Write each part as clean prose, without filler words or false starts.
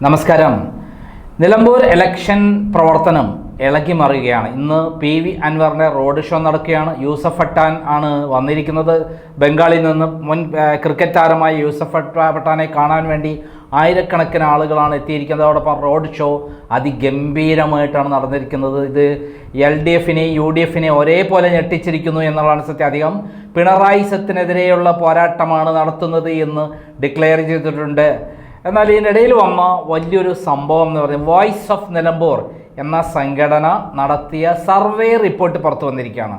നമസ്കാരം. നിലമ്പൂർ ഇലക്ഷൻ പ്രവർത്തനം ഇളകി മറിയുകയാണ്. ഇന്ന് PV അൻവറിൻ്റെ റോഡ് ഷോ നടക്കുകയാണ്. യൂസഫ് പട്ടാൻ ആണ് വന്നിരിക്കുന്നത്. ബംഗാളിൽ നിന്ന് മുൻ ക്രിക്കറ്റ് താരമായ യൂസഫ് പട്ടാനെ കാണാൻ വേണ്ടി ആയിരക്കണക്കിന് ആളുകളാണ് എത്തിയിരിക്കുന്നത്. അതോടൊപ്പം റോഡ് ഷോ അതിഗംഭീരമായിട്ടാണ് നടന്നിരിക്കുന്നത്. ഇത് LDFനെയും UDFനെയും ഒരേപോലെ ഞെട്ടിച്ചിരിക്കുന്നു എന്നുള്ളതാണ് സത്യം. അധികം പിണറായി സത്തിനെതിരെയുള്ള പോരാട്ടമാണ് നടത്തുന്നത് എന്ന് ഡിക്ലെയർ ചെയ്തിട്ടുണ്ട്. എന്നാൽ ഇതിനിടയിൽ വന്ന വലിയൊരു സംഭവം എന്ന് പറയുന്നത് വോയിസ് ഓഫ് നിലമ്പൂർ എന്ന സംഘടന നടത്തിയ സർവേ റിപ്പോർട്ട് പുറത്തു വന്നിരിക്കുകയാണ്.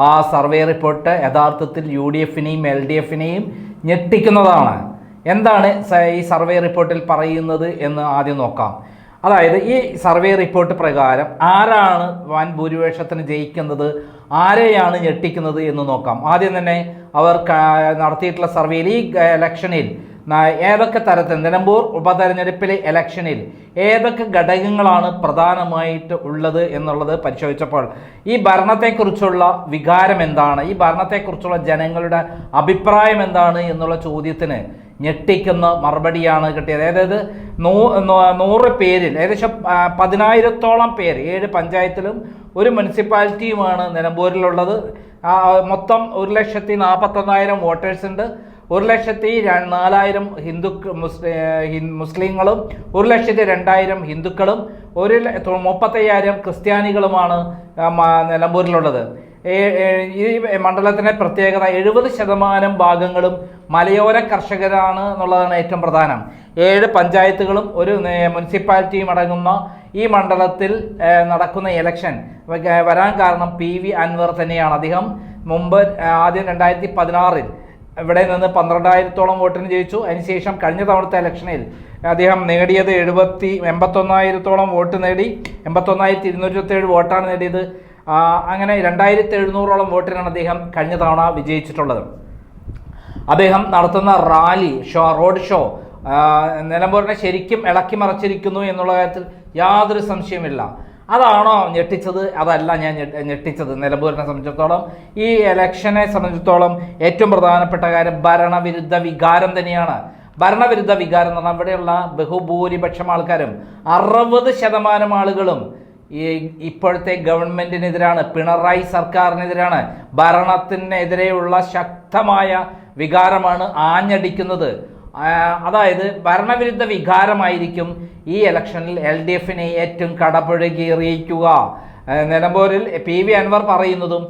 ആ സർവേ റിപ്പോർട്ട് യഥാർത്ഥത്തിൽ UDFനെയും LDFനെയും ഞെട്ടിക്കുന്നതാണ്. എന്താണ് ഈ സർവേ റിപ്പോർട്ടിൽ പറയുന്നത് എന്ന് ആദ്യം നോക്കാം. അതായത് ഈ സർവേ റിപ്പോർട്ട് പ്രകാരം ആരാണ് വൻ ഭൂരിപക്ഷത്തിന് ജയിക്കുന്നത്, ആരെയാണ് ഞെട്ടിക്കുന്നത് എന്ന് നോക്കാം. ആദ്യം തന്നെ അവർ നടത്തിയിട്ടുള്ള സർവേയിൽ ഈ ഇലക്ഷനിൽ ഏതൊക്കെ തരത്തിൽ നിലമ്പൂർ ഉപതെരഞ്ഞെടുപ്പിലെ ഇലക്ഷനിൽ ഏതൊക്കെ ഘടകങ്ങളാണ് പ്രധാനമായിട്ട് ഉള്ളത് എന്നുള്ളത് പരിശോധിച്ചപ്പോൾ ഈ ഭരണത്തെക്കുറിച്ചുള്ള വികാരം എന്താണ്, ഈ ഭരണത്തെക്കുറിച്ചുള്ള ജനങ്ങളുടെ അഭിപ്രായം എന്താണ് എന്നുള്ള ചോദ്യത്തിന് ഞെട്ടിക്കുന്ന മറുപടിയാണ് കിട്ടിയത്. അതായത് 100 പേരിൽ ഏകദേശം 10,000-ഓളം പേര് 7 പഞ്ചായത്തിലും ഒരു മുനിസിപ്പാലിറ്റിയുമാണ് നിലമ്പൂരിലുള്ളത്. മൊത്തം 1,41,000 വോട്ടേഴ്സ് ഉണ്ട്. 1,04,000 മുസ്ലിങ്ങളും 1,02,000 ഹിന്ദുക്കളും 35,000 ക്രിസ്ത്യാനികളുമാണ് നിലമ്പൂരിലുള്ളത്. ഈ മണ്ഡലത്തിൻ്റെ പ്രത്യേകത 70% ഭാഗങ്ങളും മലയോര കർഷകരാണ് എന്നുള്ളതാണ് ഏറ്റവും പ്രധാനം. 7 പഞ്ചായത്തുകളും ഒരു മുനിസിപ്പാലിറ്റിയും അടങ്ങുന്ന ഈ മണ്ഡലത്തിൽ നടക്കുന്ന ഇലക്ഷൻ വരാൻ കാരണം PV അൻവർ തന്നെയാണ്. അദ്ദേഹം മുമ്പ് ആദ്യം 2016 ഇവിടെ നിന്ന് 12,000-ഓളം വോട്ടിന് ജയിച്ചു. അതിനുശേഷം കഴിഞ്ഞ തവണത്തെ ഇലക്ഷനിൽ അദ്ദേഹം നേടിയത് 81,000-ഓളം വോട്ട് നേടി. 81,227 വോട്ടാണ് നേടിയത്. അങ്ങനെ 2,700-ഓളം വോട്ടിനാണ് അദ്ദേഹം കഴിഞ്ഞ തവണ വിജയിച്ചിട്ടുള്ളത്. അദ്ദേഹം നടത്തുന്ന റോഡ് ഷോ നിലമ്പൂരിനെ ശരിക്കും ഇളക്കി മറിച്ചിരിക്കുന്നു എന്നുള്ള കാര്യത്തിൽ യാതൊരു സംശയമില്ല. അതാണോ ഞെട്ടിച്ചത്? അതല്ല ഞാൻ ഞെട്ടിച്ചത്. നിലമ്പൂരിനെ സംബന്ധിച്ചിടത്തോളം, ഈ ഇലക്ഷനെ സംബന്ധിച്ചിടത്തോളം ഏറ്റവും പ്രധാനപ്പെട്ട കാര്യം ഭരണവിരുദ്ധ വികാരം തന്നെയാണ്. ഭരണവിരുദ്ധ വികാരം എന്ന് പറഞ്ഞാൽ ഇവിടെയുള്ള ബഹുഭൂരിപക്ഷം ആൾക്കാരും 60% ആളുകളും ഇപ്പോഴത്തെ ഗവൺമെൻറ്റിനെതിരാണ്, പിണറായി സർക്കാരിനെതിരാണ്, ഭരണത്തിനെതിരെയുള്ള ശക്തമായ വികാരമാണ് ആഞ്ഞടിക്കുന്നത്. അതായത് ഭരണവിരുദ്ധ വികാരമായിരിക്കും ഈ ഇലക്ഷനിൽ LDFനെ ഏറ്റവും കടപുഴകിയെറിയിക്കുക. നിലമ്പൂരിൽ PV അൻവർ പറയുന്നതും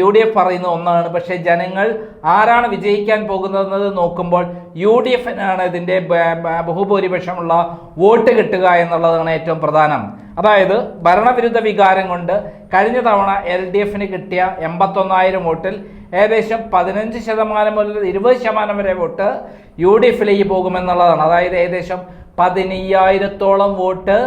UDF പറയുന്ന ഒന്നാണ്. പക്ഷേ ജനങ്ങൾ ആരാണ് വിജയിക്കാൻ പോകുന്നത് നോക്കുമ്പോൾ UDFനാണ് ഇതിൻ്റെ ബഹുഭൂരിപക്ഷമുള്ള വോട്ട് കിട്ടുക എന്നുള്ളതാണ് ഏറ്റവും പ്രധാനം. അതായത് ഭരണവിരുദ്ധ വികാരം കൊണ്ട് കഴിഞ്ഞ തവണ LDFന് കിട്ടിയ 81,000 വോട്ടിൽ ഏകദേശം 15% മുതൽ 20% വരെ വോട്ട് UDFിലേക്ക് പോകുമെന്നുള്ളതാണ്. അതായത് ഏകദേശം 15,000-ഓളം വോട്ട്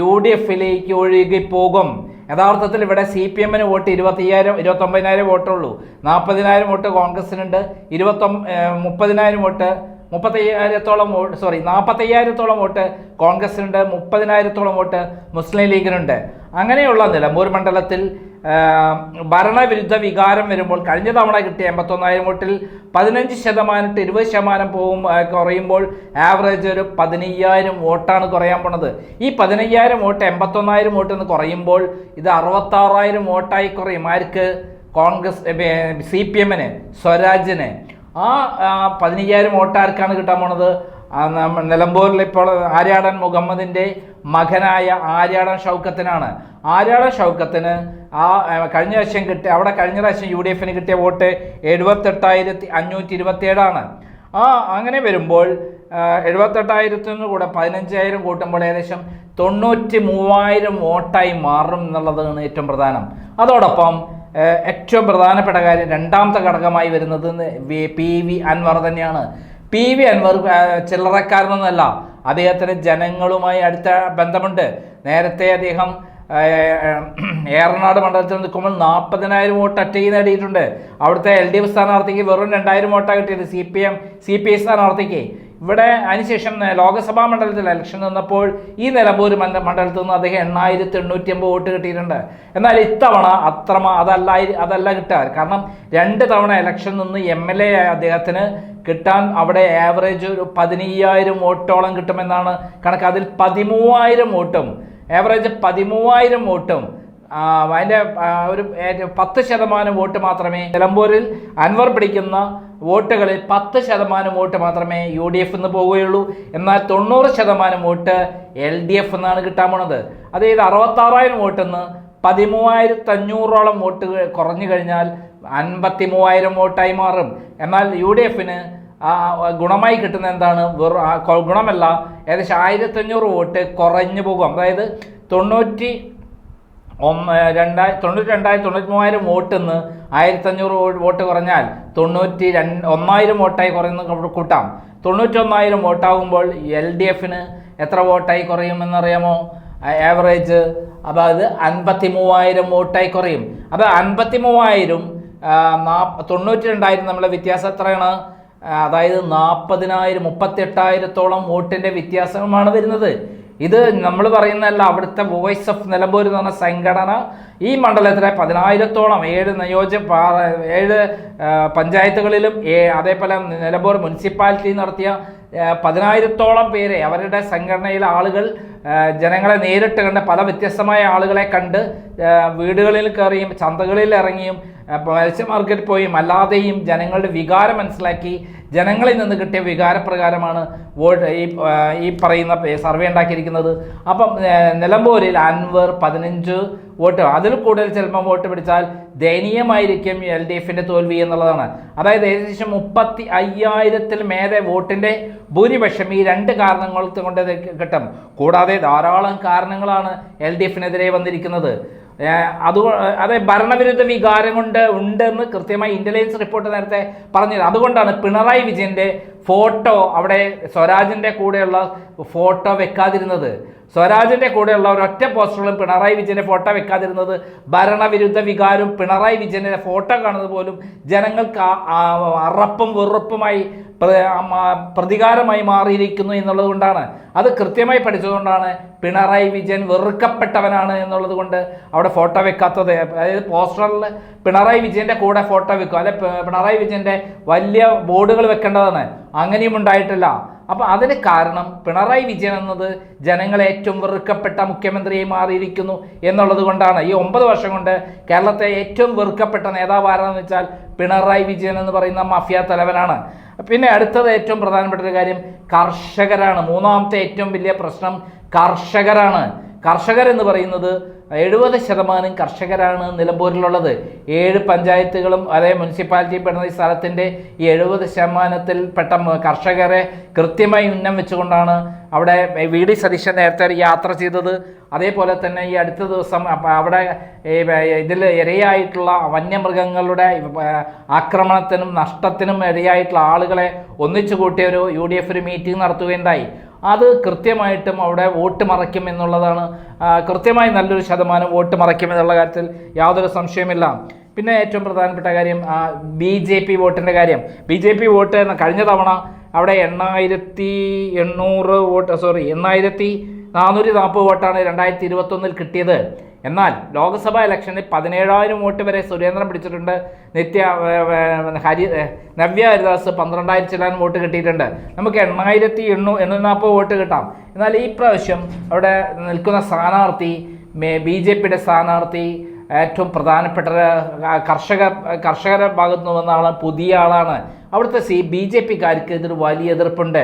UDFിലേക്ക് ഒഴുകിപ്പോകും. യഥാർത്ഥത്തിൽ ഇവിടെ CPMന് വോട്ട് 29,000 വോട്ടുള്ളൂ. 40,000 വോട്ട് കോൺഗ്രസിനുണ്ട്. 30,000 വോട്ട് 40,000-ഓളം വോട്ട് കോൺഗ്രസിനുണ്ട്. 30,000-ഓളം വോട്ട് മുസ്ലിം ലീഗിനുണ്ട്. അങ്ങനെയുള്ള നിലമ്പൂർ മണ്ഡലത്തിൽ ഭരണവിരുദ്ധ വികാരം വരുമ്പോൾ കഴിഞ്ഞ തവണ കിട്ടിയ 81,000 വോട്ടിൽ 15% 20% കുറയുമ്പോൾ ആവറേജ് ഒരു 15,000 വോട്ടാണ് കുറയാൻ പോണത്. ഈ 15,000 വോട്ട് 81,000 വോട്ട് എന്ന് കുറയുമ്പോൾ ഇത് 66,000 വോട്ടായി കുറയും. ആർക്ക്? കോൺഗ്രസ്, CPMന്, സ്വരാജിന്. ആ 15,000 വോട്ടാർക്കാണ് കിട്ടാൻ പോണത്? നിലമ്പൂരിൽ ഇപ്പോൾ ആര്യാടൻ മുഹമ്മദിൻ്റെ മകനായ ആര്യാടൻ ഷൗക്കത്തിനാണ്. ആര്യാടൻ ഷൗക്കത്തിന് കഴിഞ്ഞ പ്രാവശ്യം UDFന് കിട്ടിയ വോട്ട് 78,527 അങ്ങനെ വരുമ്പോൾ 78,000 കൂടെ 15,000 കൂട്ടുമ്പോൾ ഏകദേശം 93,000 വോട്ടായി മാറും എന്നുള്ളതാണ് ഏറ്റവും പ്രധാനം. അതോടൊപ്പം ഏറ്റവും പ്രധാനപ്പെട്ട കാര്യം, രണ്ടാമത്തെ ഘടകമായി വരുന്നത് PV അൻവർ തന്നെയാണ്. PV അൻവർ ചില്ലറക്കാരനൊന്നുമല്ല. അദ്ദേഹത്തിന് ജനങ്ങളുമായി അടുത്ത ബന്ധമുണ്ട്. നേരത്തെ അദ്ദേഹം ഏറനാട് മണ്ഡലത്തിൽ നിൽക്കുമ്പോൾ 40,000 വോട്ട് ഒറ്റയ്ക്ക് നേടിയിട്ടുണ്ട്. അവിടുത്തെ LDF സ്ഥാനാർത്ഥിക്ക് വെറും 2,000 വോട്ടാണ് കിട്ടിയത്. CPI സ്ഥാനാർത്ഥിക്ക് ഇവിടെ അതിനുശേഷം ലോക്സഭാ മണ്ഡലത്തിൽ ഇലക്ഷൻ നിന്നപ്പോൾ ഈ നിലമ്പൂർ മണ്ഡലത്തിൽ നിന്ന് അദ്ദേഹം 8850 വോട്ട് കിട്ടിയിട്ടുണ്ട്. എന്നാൽ ഇത്തവണ അതല്ല കിട്ടുക. കാരണം 2 തവണ ഇലക്ഷൻ നിന്ന് MLA അദ്ദേഹത്തിന് കിട്ടാൻ അവിടെ ആവറേജ് ഒരു 15000 വോട്ടോളം കിട്ടുമെന്നാണ് കണക്ക്. അതിൽ 13000 വോട്ടും ആവറേജ് 13000 വോട്ടും അതിൻ്റെ ഒരു 10% വോട്ട് മാത്രമേ നിലമ്പൂരിൽ അൻവർ പിടിക്കുന്ന വോട്ടുകളിൽ 10% വോട്ട് മാത്രമേ UDF നിന്ന് പോവുകയുള്ളൂ. എന്നാൽ 90% വോട്ട് LDF എന്നാണ് കിട്ടാൻ പോണത്. അതായത് 66000 വോട്ടിൽ നിന്ന് 13500ഓളം വോട്ട് കുറഞ്ഞു കഴിഞ്ഞാൽ 53000 വോട്ടായി മാറും. എന്നാൽ UDFന് ഗുണമായി കിട്ടുന്ന എന്താണ്? ഗുണമല്ല, ഏകദേശം 1500 വോട്ട് കുറഞ്ഞു പോകും. അതായത് 92,000-93,000 വോട്ടിൽ നിന്ന് 1500 വോട്ട് കുറഞ്ഞാൽ 91,000 വോട്ടായി കുറയുന്ന കൂട്ടാം. 91,000 വോട്ടാകുമ്പോൾ LDFന് എത്ര വോട്ടായി കുറയുമെന്നറിയാമോ? ആവറേജ് അതായത് 53,000 വോട്ടായി കുറയും. അത് 53,000 92,000 നമ്മളെ വ്യത്യാസം എത്രയാണ്? അതായത് 40,000 38,000-ഓളം വോട്ടിൻ്റെ വ്യത്യാസമാണ് വരുന്നത്. ഇത് നമ്മൾ പറയുന്നതല്ല. അവിടുത്തെ വോയിസ് ഓഫ് നിലമ്പൂർ എന്ന് പറഞ്ഞ സംഘടന ഈ മണ്ഡലത്തിലെ 10,000-ഓളം 7 പഞ്ചായത്തുകളിലും അതേപോലെ നിലമ്പൂർ മുനിസിപ്പാലിറ്റി നടത്തിയ 10,000-ഓളം പേരെ അവരുടെ സംഘടനയിലെ ആളുകൾ ജനങ്ങളെ നേരിട്ട് കണ്ട് പല വ്യത്യസ്തമായ ആളുകളെ കണ്ട് വീടുകളിൽ കയറിയും ചന്തകളിൽ ഇറങ്ങിയും മത്സ്യ മാർക്കറ്റിൽ പോയും അല്ലാതെയും ജനങ്ങളുടെ വികാരം മനസ്സിലാക്കി ജനങ്ങളിൽ നിന്ന് കിട്ടിയ വികാരപ്രകാരമാണ് ഈ പറയുന്ന സർവേ ഉണ്ടാക്കിയിരിക്കുന്നത്. അപ്പം നിലമ്പൂരിൽ അൻവർ 15 വോട്ട്, അതിൽ കൂടുതൽ ചിലപ്പോൾ വോട്ട് പിടിച്ചാൽ ദയനീയമായിരിക്കും LDFൻ്റെ തോൽവി എന്നുള്ളതാണ്. അതായത് ഏകദേശം 35,000-ൽ മേലെ വോട്ടിൻ്റെ ഭൂരിപക്ഷം ഈ 2 കാരണങ്ങൾ കൊണ്ട് കിട്ടും. കൂടാതെ ധാരാളം കാരണങ്ങളാണ് LDFനെതിരെ വന്നിരിക്കുന്നത്. അതെ, ഭരണവിരുദ്ധ വികാരം കൊണ്ട് ഉണ്ടെന്ന് കൃത്യമായി ഇന്റലിജൻസ് റിപ്പോർട്ട് നേരത്തെ പറഞ്ഞത്. അതുകൊണ്ടാണ് പിണറായി വിജയന്റെ ഫോട്ടോ അവിടെ സ്വരാജിന്റെ കൂടെയുള്ള ഫോട്ടോ വെക്കാതിരുന്നത്. സ്വരാജിന്റെ കൂടെയുള്ള ഒരൊറ്റ പോസ്റ്ററുകളും പിണറായി വിജയന്റെ ഫോട്ടോ വെക്കാതിരുന്നത് ഭരണവിരുദ്ധ വികാരം പിണറായി വിജയന്റെ ഫോട്ടോ കാണുന്നത് പോലും ജനങ്ങൾക്ക് അറപ്പും വെറുപ്പുമായി പ്രതികാരമായി മാറിയിരിക്കുന്നു എന്നുള്ളത് കൊണ്ടാണ്. അത് കൃത്യമായി പഠിച്ചതുകൊണ്ടാണ് പിണറായി വിജയൻ വെറുക്കപ്പെട്ടവനാണ് എന്നുള്ളത് കൊണ്ട് അവിടെ ഫോട്ടോ വെക്കാത്തത്. അതായത് പോസ്റ്ററിൽ പിണറായി വിജയന്റെ കൂടെ ഫോട്ടോ വെക്കും, അല്ലെ പിണറായി വിജയന്റെ വലിയ ബോർഡുകൾ വെക്കേണ്ടതാണ്. അങ്ങനെയും ഉണ്ടായിട്ടില്ല. അപ്പം അതിന് കാരണം പിണറായി വിജയൻ എന്നത് ജനങ്ങളെ ഏറ്റവും വെറുക്കപ്പെട്ട മുഖ്യമന്ത്രിയായി മാറിയിരിക്കുന്നു എന്നുള്ളത് കൊണ്ടാണ്. ഈ 9 വർഷം കൊണ്ട് കേരളത്തെ ഏറ്റവും വെറുക്കപ്പെട്ട നേതാവ് ആരാണെന്ന് വെച്ചാൽ പിണറായി വിജയൻ എന്ന് പറയുന്ന മാഫിയ തലവനാണ്. പിന്നെ അടുത്തത് ഏറ്റവും പ്രധാനപ്പെട്ട ഒരു കാര്യം കർഷകരാണ്. മൂന്നാമത്തെ ഏറ്റവും വലിയ പ്രശ്നം കർഷകരാണ്. കർഷകർ എന്ന് പറയുന്നത് 70% കർഷകരാണ് നിലമ്പൂരിലുള്ളത്. 7 പഞ്ചായത്തുകളും അതേ മുനിസിപ്പാലിറ്റി പെടുന്ന ഈ സ്ഥലത്തിൻ്റെ ഈ 70% പെട്ട കർഷകരെ കൃത്യമായി ഉന്നം വെച്ചുകൊണ്ടാണ് അവിടെ VD സതീശൻ നേരത്തെ യാത്ര ചെയ്തത്. അതേപോലെ തന്നെ ഈ അടുത്ത ദിവസം അവിടെ ഇതിൽ ഇരയായിട്ടുള്ള വന്യമൃഗങ്ങളുടെ ആക്രമണത്തിനും നഷ്ടത്തിനും ഇരയായിട്ടുള്ള ആളുകളെ ഒന്നിച്ചു കൂട്ടിയ ഒരു UDF ഒരു മീറ്റിംഗ് നടത്തുകയുണ്ടായി. അത് കൃത്യമായിട്ടും അവിടെ വോട്ട് മറയ്ക്കും എന്നുള്ളതാണ്. കൃത്യമായി നല്ലൊരു ശതമാനം വോട്ട് മറയ്ക്കും എന്നുള്ള കാര്യത്തിൽ യാതൊരു സംശയമില്ല. പിന്നെ ഏറ്റവും പ്രധാനപ്പെട്ട കാര്യം BJP വോട്ടിൻ്റെ കാര്യം. BJP വോട്ട് കഴിഞ്ഞ തവണ അവിടെ 8,440 വോട്ടാണ് 2021 കിട്ടിയത്. എന്നാൽ ലോക്സഭാ ഇലക്ഷനിൽ 17,000 വോട്ട് വരെ സുരേന്ദ്രൻ പിടിച്ചിട്ടുണ്ട്. നവ്യ ഹരിദാസ് 12,000 ചില്ലാൻ വോട്ട് കിട്ടിയിട്ടുണ്ട്. നമുക്ക് 8,840 വോട്ട് കിട്ടാം. എന്നാൽ ഈ പ്രാവശ്യം അവിടെ നിൽക്കുന്ന സ്ഥാനാർത്ഥി BJPയുടെ സ്ഥാനാർത്ഥി ഏറ്റവും പ്രധാനപ്പെട്ട കർഷകരുടെ ഭാഗത്തു നിന്ന് വന്ന ആളാണ്, പുതിയ ആളാണ്. അവിടുത്തെ BJPക്കാർക്ക് ഇതൊരു വലിയ എതിർപ്പുണ്ട്.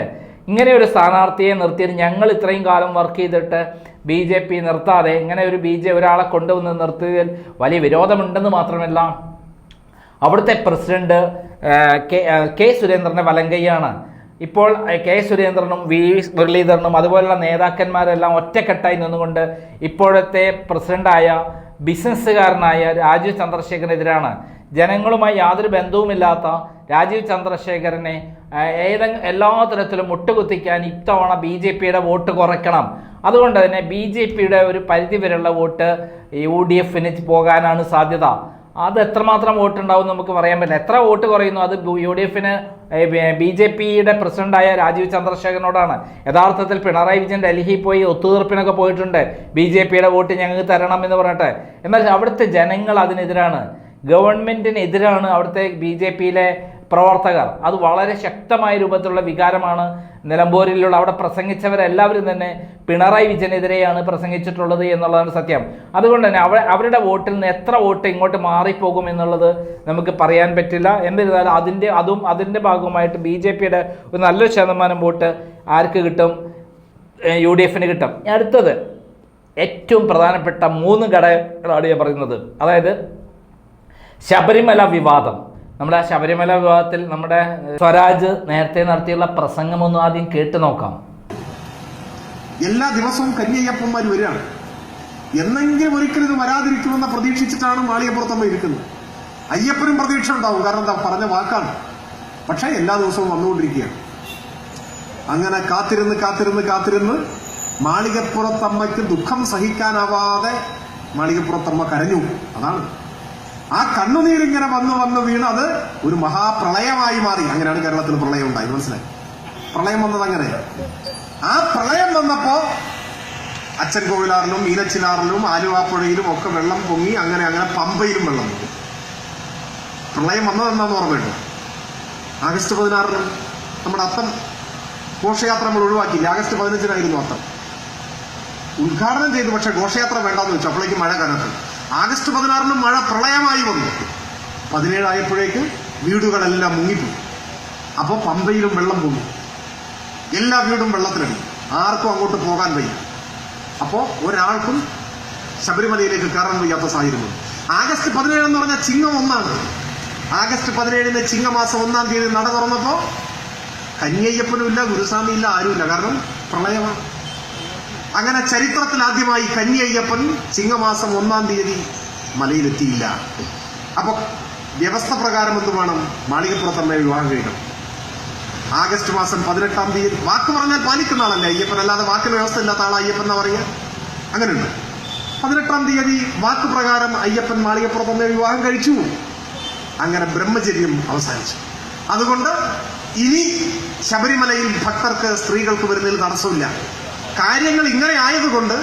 ഇങ്ങനെ ഒരു സ്ഥാനാർത്ഥിയെ നിർത്തിയത് ഞങ്ങൾ ഇത്രയും കാലം വർക്ക് ചെയ്തിട്ട് BJP നിർത്താതെ ഇങ്ങനെ ഒരു ഒരാളെ കൊണ്ടുവന്ന് നിർത്തിയതിൽ വലിയ വിരോധമുണ്ടെന്ന് മാത്രമല്ല അവിടുത്തെ പ്രസിഡന്റ് കെ സുരേന്ദ്രൻ്റെ വലങ്കയ്യാണ്. ഇപ്പോൾ കെ സുരേന്ദ്രനും മുരളീധരനും അതുപോലുള്ള നേതാക്കന്മാരെല്ലാം ഒറ്റക്കെട്ടായി നിന്നുകൊണ്ട് ഇപ്പോഴത്തെ പ്രസിഡന്റായ ബിസിനസ്സുകാരനായ രാജീവ് ചന്ദ്രശേഖരനെതിരാണ്. ജനങ്ങളുമായി യാതൊരു ബന്ധവുമില്ലാത്ത രാജീവ് ചന്ദ്രശേഖരനെ എല്ലാ തരത്തിലും മുട്ടുകുത്തിക്കാൻ ഇത്തവണ BJPയുടെ വോട്ട് കുറയ്ക്കണം. അതുകൊണ്ട് തന്നെ BJPയുടെ ഒരു പരിധി വരെയുള്ള വോട്ട് UDFന് പോകാനാണ് സാധ്യത. അത് എത്രമാത്രം വോട്ടുണ്ടാവും നമുക്ക് പറയാൻ പറ്റില്ല. എത്ര വോട്ട് കുറയുന്നു അത് UDF-ന് BJP-യുടെ പ്രസിഡന്റായ രാജീവ് ചന്ദ്രശേഖരനോടാണ്. യഥാർത്ഥത്തിൽ പിണറായി വിജയൻ ഡൽഹിയിൽ പോയി ഒത്തുതീർപ്പിനൊക്കെ പോയിട്ടുണ്ട്, BJP-യുടെ വോട്ട് ഞങ്ങൾക്ക് തരണം എന്ന് പറഞ്ഞിട്ട്. എന്നാൽ അവിടുത്തെ ജനങ്ങൾ അതിനെതിരാണ്, ഗവൺമെന്റിനെതിരാണ് അവിടുത്തെ BJP-യിലെ പ്രവർത്തകർ. അത് വളരെ ശക്തമായ രൂപത്തിലുള്ള വികാരമാണ് നിലമ്പൂരിലുള്ള അവിടെ പ്രസംഗിച്ചവരെല്ലാവരും തന്നെ പിണറായി വിജയനെതിരെയാണ് പ്രസംഗിച്ചിട്ടുള്ളത് എന്നുള്ളതാണ് സത്യം. അതുകൊണ്ട് തന്നെ അവരുടെ വോട്ടിൽ നിന്ന് എത്ര വോട്ട് ഇങ്ങോട്ട് മാറിപ്പോകും എന്നുള്ളത് നമുക്ക് പറയാൻ പറ്റില്ല. എന്നിരുന്നാലും അതിൻ്റെ ഭാഗമായിട്ട് BJP-യുടെ ഒരു നല്ലൊരു ശതമാനം വോട്ട് ആർക്ക് കിട്ടും? UDF-ന് കിട്ടും. അടുത്തത് ഏറ്റവും പ്രധാനപ്പെട്ട 3 ഘടകങ്ങളാണ് ഞാൻ പറയുന്നത്. അതായത് ശബരിമല വിവാദം. നമ്മുടെ ആ ശബരിമല വിവാദത്തിൽ നമ്മുടെ സ്വരാജ് നേരത്തെ നടത്തിയുള്ള പ്രസംഗം ഒന്ന് ആദ്യം കേട്ടു നോക്കാം. എല്ലാ ദിവസവും കന്യയ്യപ്പന്മാർ വരികയാണ്. എന്നെങ്കിലും ഒരിക്കലും ഇത് വരാതിരിക്കുമെന്ന് പ്രതീക്ഷിച്ചിട്ടാണ് മാളികപ്പുറത്തമ്മ ഇരിക്കുന്നത്. അയ്യപ്പനും പ്രതീക്ഷ ഉണ്ടാവും, കാരണം എന്താ പറഞ്ഞ വാക്കാണ്. പക്ഷെ എല്ലാ ദിവസവും വന്നുകൊണ്ടിരിക്കുകയാണ്. അങ്ങനെ കാത്തിരുന്ന് മാളികപ്പുറത്തമ്മയ്ക്ക് ദുഃഖം സഹിക്കാനാവാതെ മാളികപ്പുറത്തമ്മ കരഞ്ഞു. അതാണ് ആ കണ്ണുനീരിങ്ങനെ വന്ന് വീണ് അത് ഒരു മഹാപ്രളയമായി മാറി. അങ്ങനെയാണ് കേരളത്തിൽ പ്രളയം ഉണ്ടായി. മനസ്സിലായി? പ്രളയം വന്നത് അങ്ങനെ. ആ പ്രളയം വന്നപ്പോ അച്ചൻകോവിലാറിലും മീനച്ചിലാറിലും ആലുവാപ്പുഴയിലും ഒക്കെ വെള്ളം പൊങ്ങി. അങ്ങനെ പമ്പയിലും വെള്ളം പൊങ്ങി. പ്രളയം വന്നതെന്നാന്ന് ഓർമ്മയുണ്ട്. ആഗസ്റ്റ് 16 നമ്മുടെ അത്തം ഘോഷയാത്ര നമ്മൾ ഒഴിവാക്കിയില്ല. ആഗസ്റ്റ് 15 അത്തം ഉദ്ഘാടനം ചെയ്തു. പക്ഷെ ഘോഷയാത്ര വേണ്ടെന്ന് വെച്ചു. അപ്പോഴേക്ക് മഴ കനത്തു. ആഗസ്റ്റ് 16 മഴ പ്രളയമായി വന്നു. 17 ആയപ്പോഴേക്ക് വീടുകളെല്ലാം മുങ്ങിപ്പോയി. അപ്പോൾ പമ്പയിലും വെള്ളം പൊങ്ങി. എല്ലാ വീടും വെള്ളത്തിലടി. ആർക്കും അങ്ങോട്ട് പോകാൻ വയ്യ. അപ്പോൾ ഒരാൾക്കും ശബരിമലയിലേക്ക് കയറാൻ വയ്യാത്ത സാഹചര്യം. ആഗസ്റ്റ് 17 എന്ന് പറഞ്ഞാൽ ചിങ്ങം 1 ആഗസ്റ്റ് 17 ചിങ്ങമാസം 1 തീയതി നട തുറന്നപ്പോ കന്യയ്യപ്പനും ഇല്ല, ഗുരുസ്വാമി ഇല്ല, ആരുമില്ല. കാരണം പ്രളയമാണ്. അങ്ങനെ ചരിത്രത്തിൽ ആദ്യമായി കന്യയ്യപ്പൻ ചിങ്ങമാസം 1 തീയതി മലയിലെത്തിയില്ല. അപ്പൊ വ്യവസ്ഥ പ്രകാരം എന്ത് വേണം? മാളികപ്പുറത്തമ്മയെ വിവാഹം കഴിക്കണം. ആഗസ്റ്റ് മാസം 18 തീയതി. വാക്ക് പറഞ്ഞാൽ പാലിക്കുന്ന ആളല്ലേ അയ്യപ്പൻ, അല്ലാതെ വാക്കിന് വ്യവസ്ഥ ഇല്ലാത്ത ആളാ അയ്യപ്പൻ എന്നാ പറയുക? അങ്ങനെയുണ്ട്. 18 തീയതി വാക്ക് പ്രകാരം അയ്യപ്പൻ മാളികപ്പുറത്തമ്മയെ വിവാഹം കഴിച്ചു. അങ്ങനെ ബ്രഹ്മചര്യം അവസാനിച്ചു. അതുകൊണ്ട് ഇനി ശബരിമലയിൽ ഭക്തർക്ക്, സ്ത്രീകൾക്ക് വരുന്നതിൽ തടസ്സമില്ല. കാര്യങ്ങൾ ഇങ്ങനെ ആയതുകൊണ്ട്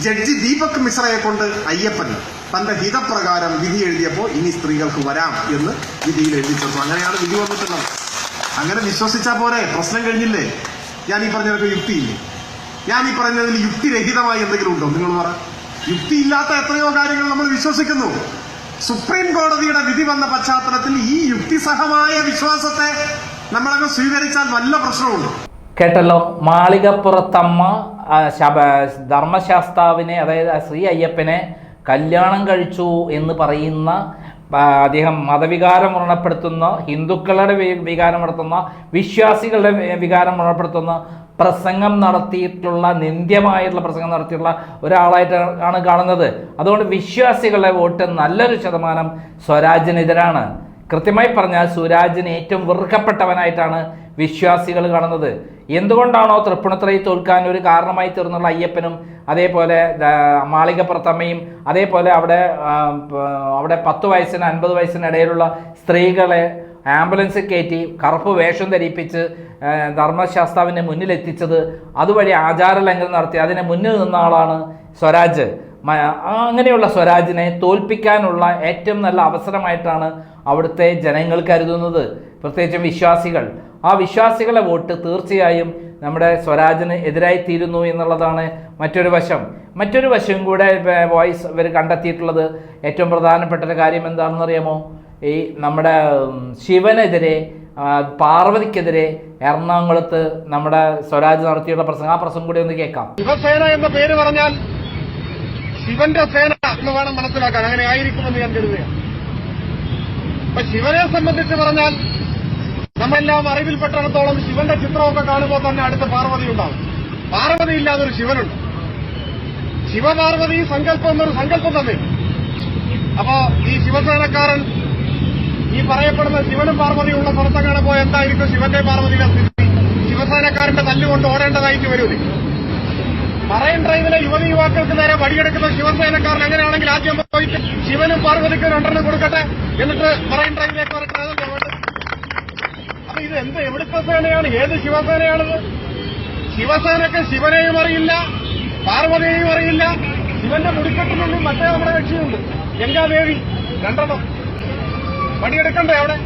ജഡ്ജി ദീപക് മിശ്രയെ കൊണ്ട് അയ്യപ്പൻ തന്റെ ഹിതപ്രകാരം വിധി എഴുതിയപ്പോൾ ഇനി സ്ത്രീകൾക്ക് വരാം എന്ന് വിധിയിൽ എഴുതി ചേർത്തു. അങ്ങനെയാണ് വിധി വന്നിട്ടുള്ളത്. അങ്ങനെ വിശ്വസിച്ചാൽ പോരെ, പ്രശ്നം കഴിഞ്ഞില്ലേ? ഞാൻ ഈ പറഞ്ഞതൊക്കെ യുക്തിയില്ലേ? ഞാൻ ഈ പറഞ്ഞതിൽ യുക്തിരഹിതമായി എന്തെങ്കിലും ഉണ്ടോ? നിങ്ങൾ പറ. യുക്തിയില്ലാത്ത എത്രയോ കാര്യങ്ങൾ നമ്മൾ വിശ്വസിക്കുന്നു. സുപ്രീം കോടതിയുടെ വിധി വന്ന പശ്ചാത്തലത്തിൽ ഈ യുക്തിസഹമായ വിശ്വാസത്തെ നമ്മളങ്ങ് സ്വീകരിച്ചാൽ വല്ല പ്രശ്നമുണ്ടോ? കേട്ടല്ലോ, മാളികപ്പുറത്തമ്മ ധർമ്മശാസ്താവിനെ, അതായത് ശ്രീ അയ്യപ്പനെ കല്യാണം കഴിച്ചു എന്ന് പറയുന്ന, അദ്ദേഹം മതവികാരം വ്രണപ്പെടുത്തുന്ന, ഹിന്ദുക്കളുടെ വികാരം വളർത്തുന്ന, വിശ്വാസികളുടെ വികാരം വ്രണപ്പെടുത്തുന്ന പ്രസംഗം നടത്തിയിട്ടുള്ള, നിന്ദ്യമായിട്ടുള്ള പ്രസംഗം നടത്തിയിട്ടുള്ള ഒരാളായിട്ടാണ് കാണുന്നത്. അതുകൊണ്ട് വിശ്വാസികളുടെ വോട്ട് നല്ലൊരു ശതമാനം സ്വരാജിനെതിരാണ്. കൃത്യമായി പറഞ്ഞാൽ സ്വരാജിന് ഏറ്റവും വെറുക്കപ്പെട്ടവനായിട്ടാണ് വിശ്വാസികൾ കാണുന്നത്. എന്തുകൊണ്ടാണോ തൃപ്പൂണിത്തുറയിൽ തോൽക്കാൻ ഒരു കാരണമായി തീർന്നുള്ള അയ്യപ്പനും, അതേപോലെ മാളികപ്പുറത്തമ്മയും, അതേപോലെ അവിടെ 10 വയസ്സിന് 50 വയസ്സിനിടയിലുള്ള സ്ത്രീകളെ ആംബുലൻസിൽ കയറ്റി കറുപ്പ് വേഷം ധരിപ്പിച്ച് ധർമ്മശാസ്താവിൻ്റെ മുന്നിലെത്തിച്ചത്, അതുവഴി ആചാരലംഘനം നടത്തി അതിനെ മുന്നിൽ നിന്ന ആളാണ് സ്വരാജ്. അങ്ങനെയുള്ള സ്വരാജിനെ തോൽപ്പിക്കാനുള്ള ഏറ്റവും നല്ല അവസരമായിട്ടാണ് അവിടുത്തെ ജനങ്ങൾ കരുതുന്നത്, പ്രത്യേകിച്ചും വിശ്വാസികൾ. ആ വിശ്വാസികളെ വോട്ട് തീർച്ചയായും നമ്മുടെ സ്വരാജിന് എതിരായി തീരുന്നു എന്നുള്ളതാണ് മറ്റൊരു വശം. മറ്റൊരു വശം കൂടെ വോയിസ് ഇവർ കണ്ടെത്തിയിട്ടുള്ളത്, ഏറ്റവും പ്രധാനപ്പെട്ട ഒരു കാര്യം എന്താണെന്ന് അറിയാമോ? ഈ നമ്മുടെ ശിവനെതിരെ, പാർവതിക്കെതിരെ എറണാകുളത്ത് നമ്മുടെ സ്വരാജ് നടത്തിയുള്ള പ്രസംഗം. ആ പ്രസംഗം കൂടി ഒന്ന് കേൾക്കാം. ശിവസേന എന്ന പേര് പറഞ്ഞാൽ ശിവന്റെ സേന എന്ന് വേണം മനസ്സിലാക്കാൻ. അങ്ങനെ ആയിരിക്കുമെന്ന് ഞാൻ കരുതുകയാണ്. അപ്പൊ ശിവനെ സംബന്ധിച്ച് പറഞ്ഞാൽ നമ്മളെല്ലാം അറിവിൽപ്പെട്ടിടത്തോളം ശിവന്റെ ചിത്രമൊക്കെ കാണുമ്പോൾ തന്നെ അടുത്ത പാർവതി ഉണ്ടാവും. പാർവതി ഇല്ലാതൊരു ശിവനുണ്ട്. ശിവപാർവതി സങ്കല്പം എന്നൊരു സങ്കല്പം തന്നെ. അപ്പോ ഈ ശിവസേനക്കാരൻ ഈ പറയപ്പെടുന്ന ശിവനും പാർവതിയുള്ള സ്ഥലത്തെങ്ങനെ പോയ എന്തായിരിക്കും ശിവന്റെ പാർവതിയുടെ സ്ഥിതി? ശിവസേനക്കാരന്റെ തല്ലുകൊണ്ട് ഓടേണ്ടതായിട്ട് വരൂലേ? മറൈൻ ഡ്രൈവിലെ യുവതി യുവാക്കൾക്ക് നേരെ വടിയെടുക്കുന്ന ശിവസേനക്കാരൻ എങ്ങനെയാണെങ്കിൽ ആദ്യം പോയിട്ട് ശിവനും പാർവതിക്കും 2 കൊടുക്കട്ടെ, എന്നിട്ട് മറൈൻ ഡ്രൈവിലേക്ക് വരട്ടെ. അപ്പൊ ഇത് എന്ത് എവിടുത്തെ സേനയാണ്? ഏത് ശിവസേനയാണിത്? ശിവസേനക്ക് ശിവനെയും അറിയില്ല, പാർവതിയെയും അറിയില്ല. ശിവന്റെ മുടിക്കെട്ടിനുള്ളിൽ മറ്റേ നമ്മുടെ കക്ഷിയുണ്ട്, ഗംഗാദേവി, 2 വടിയെടുക്കണ്ടേ അവിടെ?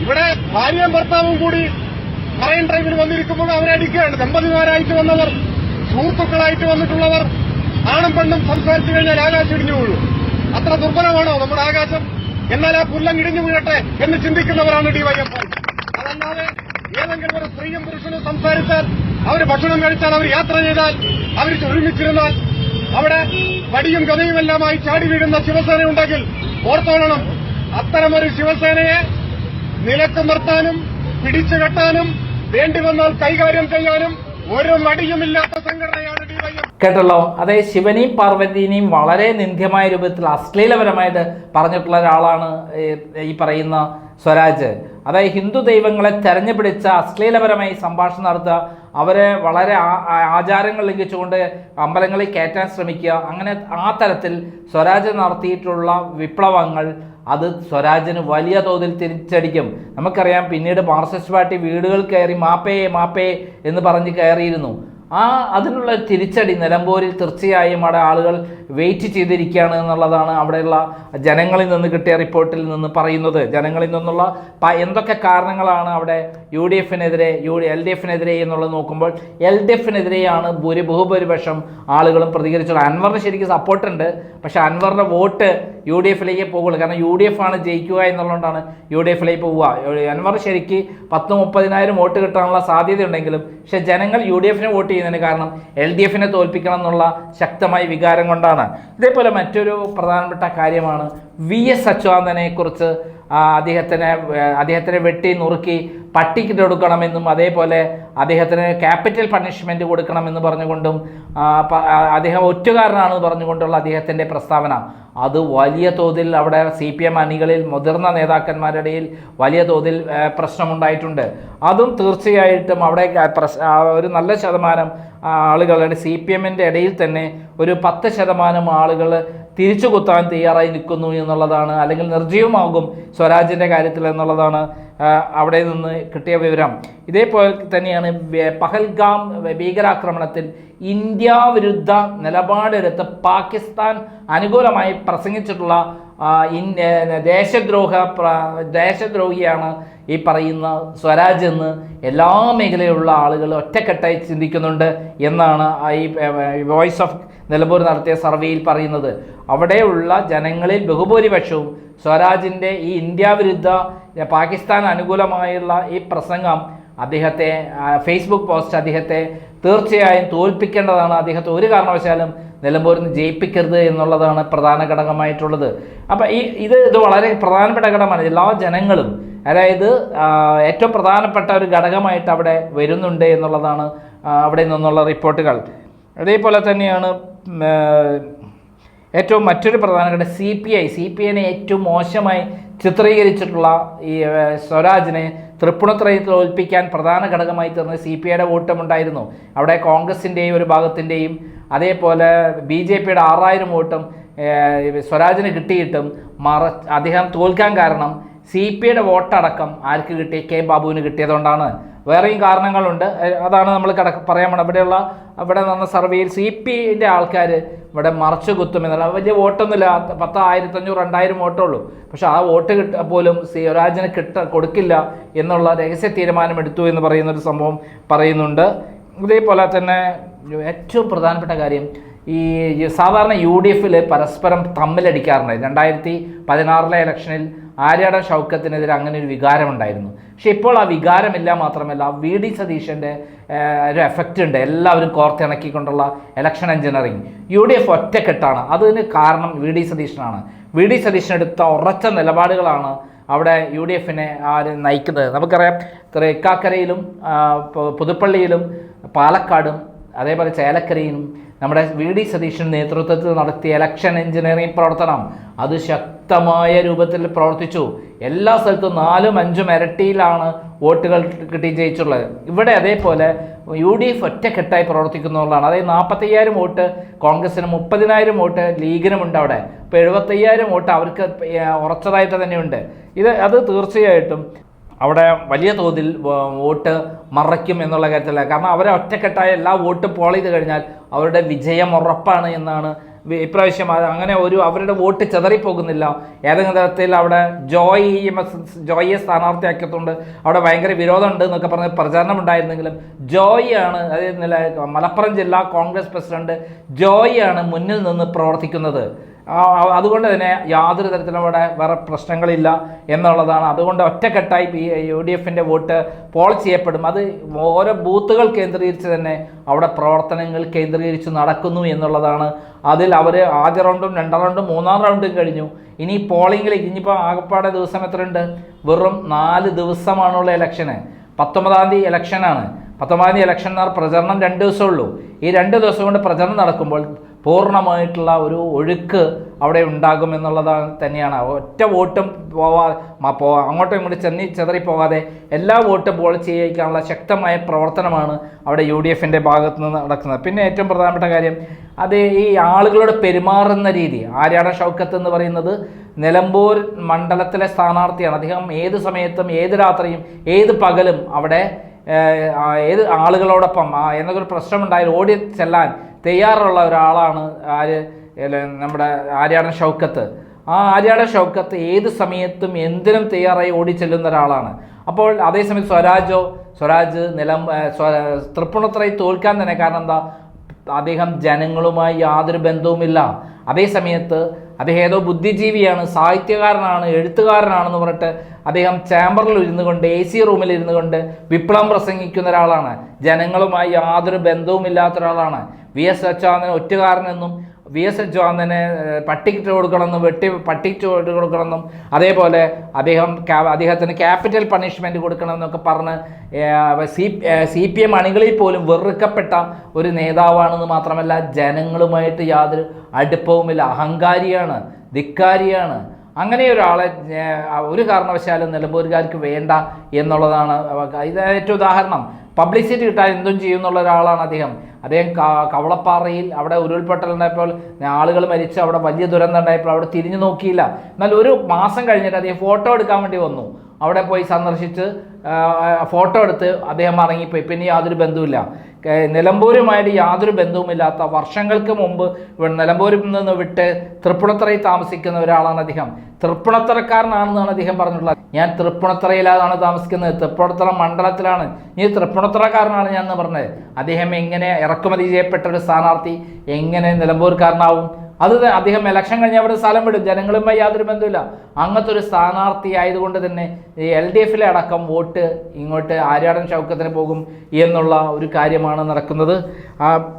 ഇവിടെ ഭാര്യയും ഭർത്താവും കൂടി മറൈൻ ഡ്രൈവിൽ വന്നിരിക്കുമ്പോൾ അവരെ അടിക്കുകയാണ്. ദമ്പതിമാരായിട്ട് വന്നവർ, സുഹൃത്തുക്കളായിട്ട് വന്നിട്ടുള്ളവർ, ആണും പെണ്ണും സംസാരിച്ചു കഴിഞ്ഞാൽ ആകാശം ഇടിഞ്ഞു വീഴും. അത്ര ദുർബലമാണോ നമ്മുടെ ആകാശം? എന്നാൽ ആ പുല്ലം ഇടിഞ്ഞു വീഴട്ടെ എന്ന് ചിന്തിക്കുന്നവരാണ് ഡിവൈഎഫ്ഐ. അതല്ലാതെ ഏതെങ്കിലും ഒരു സ്ത്രീയും പുരുഷനും സംസാരിച്ചാൽ, അവർ ഭക്ഷണം കഴിച്ചാൽ, അവർ യാത്ര ചെയ്താൽ, അവർ ഒരുമിച്ചിരുന്നാൽ അവിടെ വടിയും ഗതയുമെല്ലാമായി ചാടി വീഴുന്ന ശിവസേന ഉണ്ടെങ്കിൽ ഓർത്തോളണം, അത്തരമൊരു ശിവസേനയെ നിലക്ക് നിർത്താനും പിടിച്ചുകെട്ടാനും വേണ്ടിവന്നാൽ കൈകാര്യം ചെയ്യാനും ഒരു മടിയുമില്ലാത്ത സംഘടനയാണ് ഡിവൈഎഫ്. കേട്ടല്ലോ, അതെ, ശിവനെയും പാർവതിനെയും വളരെ നിന്ദ്യമായ രൂപത്തിൽ അശ്ലീലപരമായിട്ട് പറഞ്ഞിട്ടുള്ള ഒരാളാണ് ഈ പറയുന്ന സ്വരാജ്. അതായത് ഹിന്ദു ദൈവങ്ങളെ തെരഞ്ഞുപിടിച്ച അശ്ലീലപരമായി സംഭാഷണം നടത്തുക, അവരെ വളരെ ആചാരങ്ങൾ ലംഘിച്ചുകൊണ്ട് അമ്പലങ്ങളിൽ കയറ്റാൻ ശ്രമിക്കുക, അങ്ങനെ ആ തരത്തിൽ സ്വരാജ് നടത്തിയിട്ടുള്ള വിപ്ലവങ്ങൾ അത് സ്വരാജിന് വലിയ തോതിൽ തിരിച്ചടിക്കും. നമുക്കറിയാം, പിന്നീട് മാർക്സിസ്റ്റ് പാർട്ടി വീടുകൾ കയറി മാപ്പേ എന്ന് പറഞ്ഞ് കയറിയിരുന്നു. അതിനുള്ള തിരിച്ചടി നിലമ്പൂരിൽ തീർച്ചയായും അവിടെ ആളുകൾ വെയിറ്റ് ചെയ്തിരിക്കുകയാണ് എന്നുള്ളതാണ് അവിടെയുള്ള ജനങ്ങളിൽ നിന്ന് കിട്ടിയ റിപ്പോർട്ടിൽ നിന്ന് പറയുന്നത്. ജനങ്ങളിൽ നിന്നുള്ള എന്തൊക്കെ കാരണങ്ങളാണ് അവിടെ UDF-നെതിരെ LDF-നെതിരെ എന്നുള്ളത് നോക്കുമ്പോൾ LDF-നെതിരെയാണ് ബഹുഭൂരിപക്ഷം ആളുകളും പ്രതികരിച്ചത്. അൻവറിന് ശരിക്കും സപ്പോർട്ടുണ്ട്, പക്ഷെ അൻവറിൻ്റെ വോട്ട് UDF-ലേക്ക് പോകുള്ളൂ. കാരണം UDF ആണ് ജയിക്കുക എന്നുള്ളതുകൊണ്ടാണ് UDF-ലേക്ക് പോവുക. അൻവർ ശരിക്ക് 10-30,000 വോട്ട് കിട്ടാനുള്ള സാധ്യതയുണ്ടെങ്കിലും പക്ഷെ ജനങ്ങൾ UDF-നെ വോട്ട് ചെയ്യുന്നതിന് കാരണം LDF-നെ തോൽപ്പിക്കണം എന്നുള്ള ശക്തമായ വികാരം കൊണ്ടാണ്. ഇതേപോലെ മറ്റൊരു പ്രധാനപ്പെട്ട കാര്യമാണ് VS അച്യുതാനന്ദനെ കുറിച്ച് അദ്ദേഹത്തിനെ വെട്ടി നുറുക്കി പട്ടിക്ക് കൊടുക്കണമെന്നും അതേപോലെ അദ്ദേഹത്തിന് ക്യാപിറ്റൽ പണിഷ്മെൻറ്റ് കൊടുക്കണമെന്ന് പറഞ്ഞുകൊണ്ടും അദ്ദേഹം ഒറ്റുകാരനാണെന്ന് പറഞ്ഞുകൊണ്ടുള്ള അദ്ദേഹത്തിൻ്റെ പ്രസ്താവന അത് വലിയ തോതിൽ അവിടെ CPM അണികളിൽ മുതിർന്ന നേതാക്കന്മാരുടെ ഇടയിൽ വലിയ തോതിൽ പ്രശ്നമുണ്ടായിട്ടുണ്ട്. അതും തീർച്ചയായിട്ടും അവിടെ ഒരു നല്ല ശതമാനം ആളുകളുടെ CPM-ൻ്റെ ഇടയിൽ തന്നെ ഒരു 10% ആളുകൾ തിരിച്ചു കുത്താൻ തയ്യാറായി നിൽക്കുന്നു എന്നുള്ളതാണ്, അല്ലെങ്കിൽ നിർജ്ജീവമാകും സ്വരാജിൻ്റെ കാര്യത്തിൽ എന്നുള്ളതാണ് അവിടെ നിന്ന് കിട്ടിയ വിവരം. ഇതേപോലെ തന്നെയാണ് പഹൽഗാം ഭീകരാക്രമണത്തിൽ ഇന്ത്യ വിരുദ്ധ നിലപാടെടുത്ത് പാകിസ്ഥാൻ അനുകൂലമായി പ്രസംഗിച്ചിട്ടുള്ള ദേശദ്രോഹിയാണ് ഈ പറയുന്ന സ്വരാജ് എന്ന് എല്ലാ മേഖലയിലുള്ള ആളുകൾ ഒറ്റക്കെട്ടായി ചിന്തിക്കുന്നുണ്ട് എന്നാണ് ഈ വോയിസ് ഓഫ് നിലമ്പൂർ നടത്തിയ സർവേയിൽ പറയുന്നത്. അവിടെയുള്ള ജനങ്ങളിൽ ബഹുഭൂരിപക്ഷവും സ്വരാജിൻ്റെ ഈ ഇന്ത്യ വിരുദ്ധ പാകിസ്ഥാൻ അനുകൂലമായുള്ള ഈ പ്രസംഗം അദ്ദേഹത്തെ ഫേസ്ബുക്ക് പോസ്റ്റ് അദ്ദേഹത്തെ തീർച്ചയായും തോൽപ്പിക്കേണ്ടതാണ്. അദ്ദേഹത്തെ ഒരു കാരണവശാലും നിലമ്പൂരിൽ നിന്ന് ജയിപ്പിക്കരുത് എന്നുള്ളതാണ് പ്രധാന ഘടകമായിട്ടുള്ളത്. അപ്പം ഇത് വളരെ പ്രധാനപ്പെട്ട ഘടകമാണ്. എല്ലാ ജനങ്ങളും, അതായത് ഏറ്റവും പ്രധാനപ്പെട്ട ഒരു ഘടകമായിട്ട് അവിടെ വരുന്നുണ്ട് എന്നുള്ളതാണ് അവിടെ നിന്നുള്ള റിപ്പോർട്ടുകൾ. അതേപോലെ തന്നെയാണ് ഏറ്റവും മറ്റൊരു പ്രധാന ഘടകം CPI-നെ ഏറ്റവും മോശമായി ചിത്രീകരിച്ചിട്ടുള്ള ഈ സ്വരാജിനെ തൃപ്പൂണിത്തുറയിൽ തോൽപ്പിക്കാൻ പ്രധാന ഘടകമായി തീർന്ന CPI-യുടെ വോട്ടുമുണ്ടായിരുന്നു. അവിടെ കോൺഗ്രസിൻ്റെയും ഒരു ഭാഗത്തിൻ്റെയും അതേപോലെ BJP-യുടെ 6000 വോട്ടും സ്വരാജിന് കിട്ടിയിട്ടും അദ്ദേഹം തോൽക്കാൻ കാരണം CPI-യുടെ വോട്ടടക്കം ആർക്ക് കിട്ടി? K ബാബുവിന് കിട്ടിയതുകൊണ്ടാണ്. വേറെയും കാരണങ്ങളുണ്ട്, അതാണ് നമ്മൾ പറയാൻ പോണത്. ഇവിടെ നടന്ന സർവേയിൽ CPI-ൻ്റെ ആൾക്കാർ ഇവിടെ മറച്ചു കുത്തുമെന്നുള്ള വലിയ വോട്ടൊന്നുമില്ല, 1500-2000 വോട്ടുള്ളൂ. പക്ഷെ ആ വോട്ട് പോലും സ്വരാജിന് കൊടുക്കില്ല എന്നുള്ള രഹസ്യ തീരുമാനം എടുത്തു എന്ന് പറയുന്നൊരു സംഭവം പറയുന്നുണ്ട്. ഇതേപോലെ തന്നെ ഏറ്റവും പ്രധാനപ്പെട്ട കാര്യം, ഈ സാധാരണ UDF-ൽ പരസ്പരം തമ്മിലടിക്കാറുണ്ട്. 2016 ഇലക്ഷനിൽ ആര്യാടൻ ഷൗക്കത്തിനെതിരെ അങ്ങനെ ഒരു വികാരമുണ്ടായിരുന്നു. പക്ഷെ ഇപ്പോൾ ആ വികാരമില്ല. മാത്രമല്ല VD സതീശൻ്റെ ഒരു എഫക്റ്റ് ഉണ്ട്. എല്ലാവരും കോർത്തിണക്കിക്കൊണ്ടുള്ള ഇലക്ഷൻ എഞ്ചിനീയറിംഗ്. UDF ഒറ്റക്കെട്ടാണ്. അതിന് കാരണം VD സതീശനാണ്. VD സതീശൻ എടുത്ത ഉറച്ച നിലപാടുകളാണ് അവിടെ UDF-നെ നയിക്കുന്നത്. നമുക്കറിയാം, തൃക്കാക്കരയിലും പുതുപ്പള്ളിയിലും പാലക്കാടും അതേപോലെ ചേലക്കരയിലും നമ്മുടെ VD സതീശൻ നേതൃത്വത്തിൽ നടത്തിയ ഇലക്ഷൻ എഞ്ചിനീയറിംഗ് പ്രവർത്തനം അത് ശക്തമായ രൂപത്തിൽ പ്രവർത്തിച്ചു. എല്ലാ സ്ഥലത്തും 4ഉം 5ഉം ഇരട്ടിയിലാണ് വോട്ടുകൾ കിട്ടി ജയിച്ചുള്ളത്. ഇവിടെ അതേപോലെ UDF ഒറ്റക്കെട്ടായി പ്രവർത്തിക്കുന്നുള്ളതാണ്. അതായത് 45,000 വോട്ട് കോൺഗ്രസിനും 30,000 വോട്ട് ലീഗിനുമുണ്ട് അവിടെ. ഇപ്പോൾ 75,000 വോട്ട് അവർക്ക് ഉറച്ചതായിട്ട് തന്നെയുണ്ട്. അത് തീർച്ചയായിട്ടും അവിടെ വലിയ തോതിൽ വോട്ട് മറയ്ക്കും എന്നുള്ള കാര്യത്തില്ല. കാരണം അവരെ ഒറ്റക്കെട്ടായ എല്ലാ വോട്ടും പോൾ ചെയ്ത് കഴിഞ്ഞാൽ അവരുടെ വിജയം ഉറപ്പാണ് എന്നാണ് ഇപ്രാവശ്യം. അങ്ങനെ അവരുടെ വോട്ട് ചെതറിപ്പോകുന്നില്ല. ഏതെങ്കിലും തരത്തിൽ അവിടെ ജോയിയെ സ്ഥാനാർത്ഥിയാക്കിയതുകൊണ്ട് അവിടെ ഭയങ്കര വിരോധമുണ്ട് എന്നൊക്കെ പറഞ്ഞ് പ്രചാരണം ഉണ്ടായിരുന്നെങ്കിലും ജോയിയാണ്, അതായത് മലപ്പുറം ജില്ലാ കോൺഗ്രസ് പ്രസിഡന്റ് ജോയിയാണ് മുന്നിൽ നിന്ന് പ്രവർത്തിക്കുന്നത്. അതുകൊണ്ട് തന്നെ യാതൊരു തരത്തിലും അവിടെ വേറെ പ്രശ്നങ്ങളില്ല എന്നുള്ളതാണ്. അതുകൊണ്ട് ഒറ്റക്കെട്ടായി UDFിൻ്റെ വോട്ട് പോൾ ചെയ്യപ്പെടും. അത് ഓരോ ബൂത്തുകൾ കേന്ദ്രീകരിച്ച് തന്നെ അവിടെ പ്രവർത്തനങ്ങൾ കേന്ദ്രീകരിച്ച് നടക്കുന്നു എന്നുള്ളതാണ്. അതിൽ അവർ ആദ്യ റൗണ്ടും 2ാം റൗണ്ടും 3ാം റൗണ്ടും കഴിഞ്ഞു. ഇനി പോളിംഗിലേക്ക് ഇനിയിപ്പോൾ ആകപ്പാടെ ദിവസം എത്രയുണ്ട്? വെറും 4 ദിവസമാണുള്ള ഇലക്ഷന്. 19-ാം തീയതി ഇലക്ഷനാണ്. 19-ാം തീയതി ഇലക്ഷൻ എന്ന് പറഞ്ഞാൽ പ്രചരണം 2 ദിവസമേ ഉള്ളൂ. ഈ 2 ദിവസം കൊണ്ട് പ്രചരണം നടക്കുമ്പോൾ പൂർണ്ണമായിട്ടുള്ള ഒരു ഒഴുക്ക് അവിടെ ഉണ്ടാകുമെന്നുള്ളതാണ് തന്നെയാണ്. ഒറ്റ വോട്ടും അങ്ങോട്ടും ഇങ്ങോട്ടും ചെതറിപ്പോകാതെ എല്ലാ വോട്ടും പോൾ ചെയ്യിക്കാനുള്ള ശക്തമായ പ്രവർത്തനമാണ് അവിടെ UDFിൻ്റെ ഭാഗത്തു നിന്ന് നടക്കുന്നത്. പിന്നെ ഏറ്റവും പ്രധാനപ്പെട്ട കാര്യം അത് ഈ ആളുകളോട് പെരുമാറുന്ന രീതി. ആര്യാടൻ ഷൗക്കത്ത് എന്ന് പറയുന്നത് നിലമ്പൂർ മണ്ഡലത്തിലെ സ്ഥാനാർത്ഥിയാണ്. അദ്ദേഹം ഏത് സമയത്തും ഏത് രാത്രിയും ഏത് പകലും അവിടെ ഏത് ആളുകളോടൊപ്പം എന്നൊരു പ്രശ്നമുണ്ടായാലും ഓടി ചെല്ലാൻ തയ്യാറുള്ള ഒരാളാണ് നമ്മുടെ ആര്യാടൻ ഷൗക്കത്ത്. ആര്യാടൻ ഷൗക്കത്ത് ഏത് സമയത്തും എന്തിനും തയ്യാറായി ഓടി ചെല്ലുന്ന ഒരാളാണ്. അപ്പോൾ അതേസമയം സ്വരാജ് തൃപ്പൂണിത്തുറയിൽ തോൽക്കാൻ തന്നെ കാരണം എന്താ? അദ്ദേഹം ജനങ്ങളുമായി യാതൊരു ബന്ധവുമില്ല. അതേ സമയത്ത് അദ്ദേഹം ഏതോ ബുദ്ധിജീവിയാണ്, സാഹിത്യകാരനാണ്, എഴുത്തുകാരനാണെന്ന് പറഞ്ഞിട്ട് അദ്ദേഹം ചാമ്പറിൽ ഇരുന്നു കൊണ്ട് AC റൂമിൽ ഇരുന്നു കൊണ്ട് വിപ്ലവം പ്രസംഗിക്കുന്ന ഒരാളാണ്. ജനങ്ങളുമായി യാതൊരു ബന്ധവുമില്ലാത്ത ഒരാളാണ്. VS അച്യുതാനന്ദൻ ഒറ്റുകാരനെന്നും VS അച്യുതാനന്ദനെ പട്ടിക്കിട്ട് കൊടുക്കണമെന്നും പട്ടിക്കിട്ട് കൊടുക്കണമെന്നും അതേപോലെ അദ്ദേഹത്തിന് ക്യാപിറ്റൽ പണിഷ്മെൻറ്റ് കൊടുക്കണമെന്നൊക്കെ പറഞ്ഞ് CPM അണികളിൽ പോലും വെറുക്കപ്പെട്ട ഒരു നേതാവാണെന്ന് മാത്രമല്ല ജനങ്ങളുമായിട്ട് യാതൊരു അടുപ്പവുമില്ല. അഹങ്കാരിയാണ്, ധിക്കാരിയാണ്. അങ്ങനെ ഒരാളെ ഒരു കാരണവശാലും നിലമ്പൂരുകാർക്ക് വേണ്ട എന്നുള്ളതാണ് ഇത് ഏറ്റവും ഉദാഹരണം. പബ്ലിസിറ്റി കിട്ടാൻ എന്തും ചെയ്യുന്നുള്ള ഒരാളാണ് അദ്ദേഹം. കവളപ്പാറയിൽ അവിടെ ഉരുൾപൊട്ടലുണ്ടായപ്പോൾ ആളുകൾ മരിച്ച് അവിടെ വലിയ ദുരന്തം ഉണ്ടായപ്പോൾ അവിടെ തിരിഞ്ഞു നോക്കിയില്ല. എന്നാൽ ഒരു മാസം കഴിഞ്ഞിട്ട് അദ്ദേഹം ഫോട്ടോ എടുക്കാൻ വേണ്ടി വന്നു. അവിടെ പോയി സന്ദർശിച്ച് ഫോട്ടോ എടുത്ത് അദ്ദേഹം ഇറങ്ങിപ്പോയി. പിന്നെ യാതൊരു ബന്ധവുമില്ല. നിലമ്പൂരുമായിട്ട് യാതൊരു ബന്ധവുമില്ലാത്ത വർഷങ്ങൾക്ക് മുമ്പ് നിലമ്പൂരിൽ നിന്ന് വിട്ട് തൃപ്പൂണിത്തുറയിൽ താമസിക്കുന്ന ഒരാളാണ് അദ്ദേഹം. തൃപ്പൂണിത്തുറക്കാരനാണെന്നാണ് അദ്ദേഹം പറഞ്ഞിട്ടുള്ളത്. ഞാൻ തൃപ്പൂണിത്തുറയിലാണ് താമസിക്കുന്നത്, തൃപ്പൂണിത്തുറ മണ്ഡലത്തിലാണ്, ഈ തൃപ്പൂണിത്തുറക്കാരനാണ് ഞാൻ എന്ന് പറഞ്ഞത്. അദ്ദേഹം എങ്ങനെ ഇറക്കുമതി ചെയ്യപ്പെട്ട ഒരു സ്ഥാനാർത്ഥി എങ്ങനെ നിലമ്പൂർക്കാരനാവും? അദ്ദേഹം ഇലക്ഷൻ കഴിഞ്ഞ് അവിടെ സ്ഥലം വിടും, ജനങ്ങളുമായി യാതൊരു ബന്ധമില്ല. അങ്ങനത്തെ ഒരു സ്ഥാനാർത്ഥി ആയതുകൊണ്ട് തന്നെ LDFിലെ അടക്കം വോട്ട് ഇങ്ങോട്ട് ആര്യാടൻ ഷൗക്കത്തിന് പോകും എന്നുള്ള ഒരു കാര്യമാണ് നടക്കുന്നത്.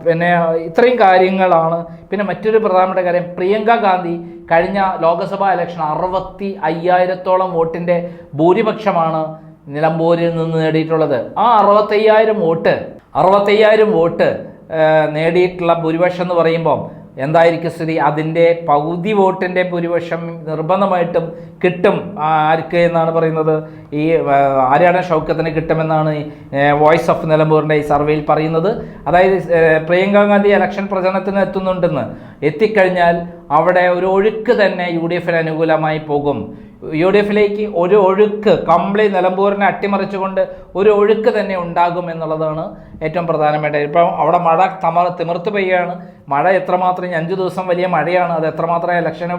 പിന്നെ ഇത്രയും കാര്യങ്ങളാണ്. പിന്നെ മറ്റൊരു പ്രധാനപ്പെട്ട കാര്യം, പ്രിയങ്ക ഗാന്ധി കഴിഞ്ഞ ലോക്സഭാ ഇലക്ഷൻ 65,000-ഓളം വോട്ടിൻ്റെ ഭൂരിപക്ഷമാണ് നിലമ്പൂരിൽ നിന്ന് നേടിയിട്ടുള്ളത്. ആ 65,000 വോട്ട് നേടിയിട്ടുള്ള ഭൂരിപക്ഷം എന്ന് പറയുമ്പോൾ എന്തായിരിക്കും സ്ഥിതി? അതിൻ്റെ പകുതി വോട്ടിൻ്റെ ഭൂരിപക്ഷം നിർബന്ധമായിട്ടും കിട്ടും ആർക്ക് എന്നാണ് പറയുന്നത്? ഈ ആര്യാടൻ ഷൗക്കത്തിന് കിട്ടുമെന്നാണ് വോയിസ് ഓഫ് നിലമ്പൂരിൻ്റെ ഈ സർവേയിൽ പറയുന്നത്. അതായത് പ്രിയങ്ക ഗാന്ധി ഇലക്ഷൻ പ്രചരണത്തിന് എത്തുന്നുണ്ടെന്ന്, എത്തിക്കഴിഞ്ഞാൽ അവിടെ ഒരു ഒഴുക്ക് തന്നെ UDFിന് അനുകൂലമായി പോകും. UDFിലേക്ക് ഒരു ഒഴുക്ക് കംപ്ലീറ്റ് നിലമ്പൂരിനെ അട്ടിമറിച്ചുകൊണ്ട് ഒരു ഒഴുക്ക് തന്നെ ഉണ്ടാകും എന്നുള്ളതാണ് ഏറ്റവും പ്രധാനമായിട്ട്. ഇപ്പം അവിടെ മഴ തിമിർത്ത് പെയ്യാണ്. മഴ എത്രമാത്രം 5 ദിവസം വലിയ മഴയാണ്. അത് എത്രമാത്രം ഇലക്ഷന്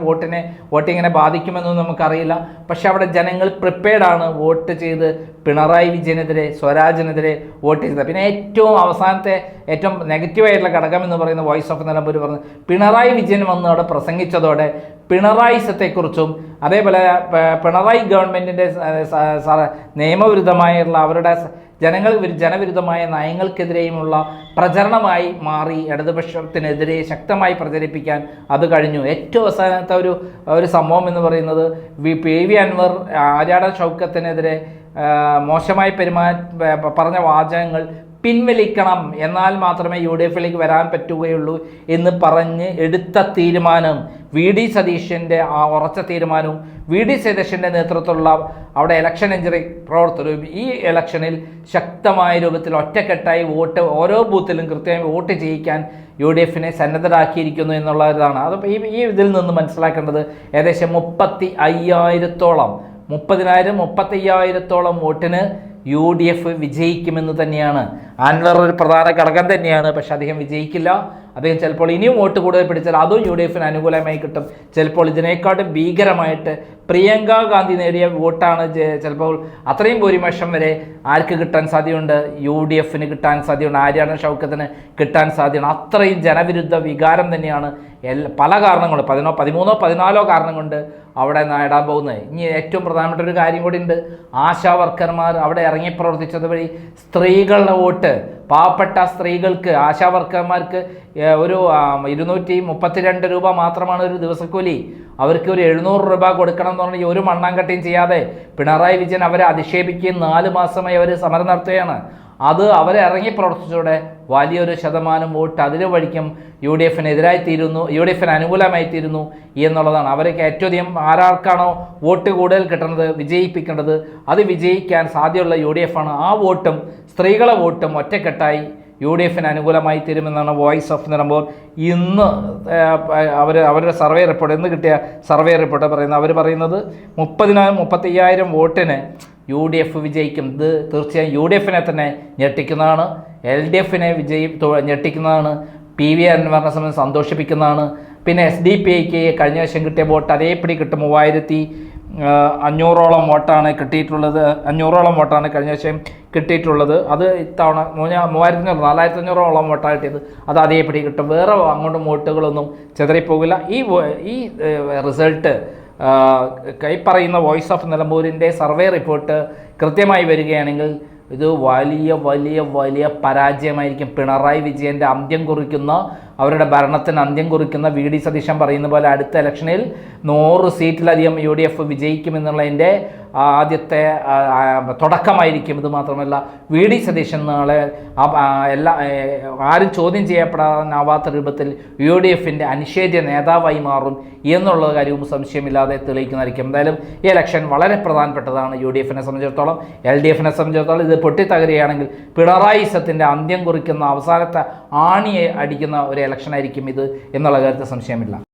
വോട്ടിങ്ങിനെ ബാധിക്കുമെന്നൊന്നും നമുക്കറിയില്ല. പക്ഷെ അവിടെ ജനങ്ങൾ പ്രിപ്പയർഡാണ് വോട്ട് ചെയ്ത് പിണറായി വിജയനെതിരെ, സ്വരാജിനെതിരെ വോട്ട് ചെയ്തത്. പിന്നെ ഏറ്റവും അവസാനത്തെ ഏറ്റവും നെഗറ്റീവായിട്ടുള്ള ഘടകം എന്ന് പറയുന്ന വോയിസ് ഓഫ് നിലമ്പൂർ പറഞ്ഞു, പിണറായി വിജയൻ വന്ന് അവിടെ പ്രസംഗിച്ചതോടെ പിണറായിസത്തെക്കുറിച്ചും അതേപോലെ പിണറായി ഗവൺമെൻറ്റിൻ്റെ നിയമവിരുദ്ധമായുള്ള അവരുടെ ജനവിരുദ്ധമായ നയങ്ങൾക്കെതിരെയുമുള്ള പ്രചരണമായി മാറി ഇടതുപക്ഷത്തിനെതിരെ ശക്തമായി പ്രചരിപ്പിക്കാൻ അത് കഴിഞ്ഞു. ഏറ്റവും അവസാനത്തെ ഒരു സംഭവം എന്ന് പറയുന്നത് PV അൻവർ ആര്യാടൻ ഷൗക്കത്തിനെതിരെ മോശമായി പറഞ്ഞ വാചകങ്ങൾ പിൻവലിക്കണം, എന്നാൽ മാത്രമേ യു ഡി എഫിലേക്ക് വരാൻ പറ്റുകയുള്ളൂ എന്ന് പറഞ്ഞ് എടുത്ത തീരുമാനം, വി ഡി സതീശൻ്റെ ആ ഉറച്ച തീരുമാനവും വി ഡി സതീശൻ്റെ നേതൃത്വത്തിലുള്ള അവിടെ ഇലക്ഷൻ എഞ്ചിനീയറിംഗ് പ്രവർത്തനവും ഈ ഇലക്ഷനിൽ ശക്തമായ രൂപത്തിൽ ഒറ്റക്കെട്ടായി വോട്ട് ഓരോ ബൂത്തിലും കൃത്യമായി വോട്ട് ചെയ്യിക്കാൻ യു ഡി എഫിനെ സന്നദ്ധരാക്കിയിരിക്കുന്നു എന്നുള്ളതാണ്. അത് ഈ ഇതിൽ നിന്ന് മനസ്സിലാക്കേണ്ടത് ഏകദേശം 35,000 വോട്ടിന് യു ഡി എഫ് വിജയിക്കുമെന്ന് തന്നെയാണ്. അൻവർ ഒരു പ്രധാന ഘടകം തന്നെയാണ്, പക്ഷെ അദ്ദേഹം വിജയിക്കില്ല. അദ്ദേഹം ചിലപ്പോൾ ഇനിയും വോട്ട് കൂടുതൽ പിടിച്ചാൽ അതും യു ഡി എഫിന് അനുകൂലമായി കിട്ടും. ചിലപ്പോൾ ഇതിനേക്കാളും ഭീകരമായിട്ട് പ്രിയങ്ക ഗാന്ധി നേടിയ വോട്ടാണ് ചിലപ്പോൾ അത്രയും ഭൂരിപക്ഷം വരെ ആർക്ക് കിട്ടാൻ സാധ്യതയുണ്ട്, യു ഡി എഫിന് കിട്ടാൻ സാധ്യതയുണ്ട്, ആര്യാടൻ ഷൗക്കത്തിന് കിട്ടാൻ സാധ്യതയാണ്. അത്രയും ജനവിരുദ്ധ വികാരം തന്നെയാണ് പല കാരണങ്ങൾ 13-14 കാരണം കൊണ്ട് അവിടെ നേടാൻ പോകുന്നത്. ഇനി ഏറ്റവും പ്രധാനപ്പെട്ട ഒരു കാര്യം കൂടി ഉണ്ട്. ആശാ വർക്കർമാർ അവിടെ ഇറങ്ങി പ്രവർത്തിച്ചത് വഴി സ്ത്രീകളുടെ വോട്ട്, പാവപ്പെട്ട സ്ത്രീകൾക്ക്, ആശാ വർക്കർമാർക്ക് ഒരു 232 രൂപ മാത്രമാണ് ഒരു ദിവസക്കൂലി. അവർക്ക് ഒരു 700 രൂപ കൊടുക്കണം എന്ന് പറഞ്ഞാൽ ഒരു മണ്ണാങ്കട്ടയും ചെയ്യാതെ പിണറായി വിജയൻ അവരെ അധിക്ഷേപിക്കുകയും 4 മാസമായി അവർ സമരം നടത്തുകയാണ്. അത് അവരെ ഇറങ്ങി പ്രവർത്തിച്ചതോടെ വലിയൊരു ശതമാനം വോട്ട് അതിന് വഴിക്കും യു ഡി എഫിനെതിരായി തീരുന്നു, യു ഡി എഫിന് അനുകൂലമായി തീരുന്നു എന്നുള്ളതാണ്. അവർക്ക് ഏറ്റവും അധികം ആരാൾക്കാണോ വോട്ട് കൂടുതൽ കിട്ടുന്നത്, വിജയിപ്പിക്കേണ്ടത്, അത് വിജയിക്കാൻ സാധ്യതയുള്ള യു ഡി എഫ് ആണ്. ആ വോട്ടും സ്ത്രീകളെ വോട്ടും ഒറ്റക്കെട്ടായി യു ഡി എഫിന് അനുകൂലമായി തീരുമെന്നാണ് വോയിസ് ഓഫ് നിലമ്പൂർ ഇന്ന് അവരുടെ സർവേ റിപ്പോർട്ട്, ഇന്ന് കിട്ടിയ സർവേ റിപ്പോർട്ട് പറയുന്നത്. അവർ പറയുന്നത് 35,000 വോട്ടിന് യു ഡി എഫ് വിജയിക്കും. ഇത് തീർച്ചയായും യു ഡി എഫിനെ തന്നെ ഞെട്ടിക്കുന്നതാണ്, എൽ ഡി എഫിനെ ഞെട്ടിക്കുന്നതാണ്, പി വി അൻവറിനെ സംബന്ധിച്ച് സന്തോഷിപ്പിക്കുന്നതാണ്. പിന്നെ SDPIക്ക് കഴിഞ്ഞ വർഷം കിട്ടിയ വോട്ട് അതേപടി കിട്ടും. 3,500 വോട്ടാണ് കിട്ടിയിട്ടുള്ളത്. 500 വോട്ടാണ് കഴിഞ്ഞ വർഷം കിട്ടിയിട്ടുള്ളത്. അത് ഇത്തവണ 4,500 വോട്ടാണ് കിട്ടിയത്. അത് അതേപടി കിട്ടും. വേറെ അങ്ങോട്ടും വോട്ടുകളൊന്നും ചെതറിപ്പോകില്ല. ഈ റിസൾട്ട് പറയുന്ന വോയിസ് ഓഫ് നിലമ്പൂരിൻ്റെ സർവേ റിപ്പോർട്ട് കൃത്യമായി വരികയാണെങ്കിൽ ഇത് വലിയ വലിയ വലിയ പരാജയമായിരിക്കും. പിണറായി വിജയൻ്റെ അന്ത്യം കുറിക്കുന്ന, അവരുടെ ഭരണത്തിന് അന്ത്യം കുറിക്കുന്ന വി ഡി സതീശൻ പറയുന്ന പോലെ അടുത്ത ഇലക്ഷനിൽ 100 സീറ്റിലധികം യു ഡി എഫ് വിജയിക്കുമെന്നുള്ളതിൻ്റെ ആദ്യത്തെ തുടക്കമായിരിക്കും. ഇത് മാത്രമല്ല വി ഡി സതീശൻ നാളെ ആരും ചോദ്യം ചെയ്യപ്പെടാനാവാത്ത രൂപത്തിൽ യു ഡി എഫിൻ്റെ അനിഷേധ്യ നേതാവായി മാറും എന്നുള്ള കാര്യവും സംശയമില്ലാതെ തെളിയിക്കുന്നതായിരിക്കും. എന്തായാലും ഈ ഇലക്ഷൻ വളരെ പ്രധാനപ്പെട്ടതാണ് യു ഡി എഫിനെ സംബന്ധിച്ചിടത്തോളം. എൽ ഡി എഫിനെ സംബന്ധിച്ചിടത്തോളം ഇത് പൊട്ടിത്തകരുകയാണെങ്കിൽ പിണറായിസത്തിൻ്റെ അന്ത്യം കുറിക്കുന്ന, അവസാനത്തെ ആണിയെ അടിക്കുന്ന ഒരു ഇലക്ഷനായിരിക്കും ഇത് എന്നുള്ള കാര്യത്തിൽ സംശയമില്ല.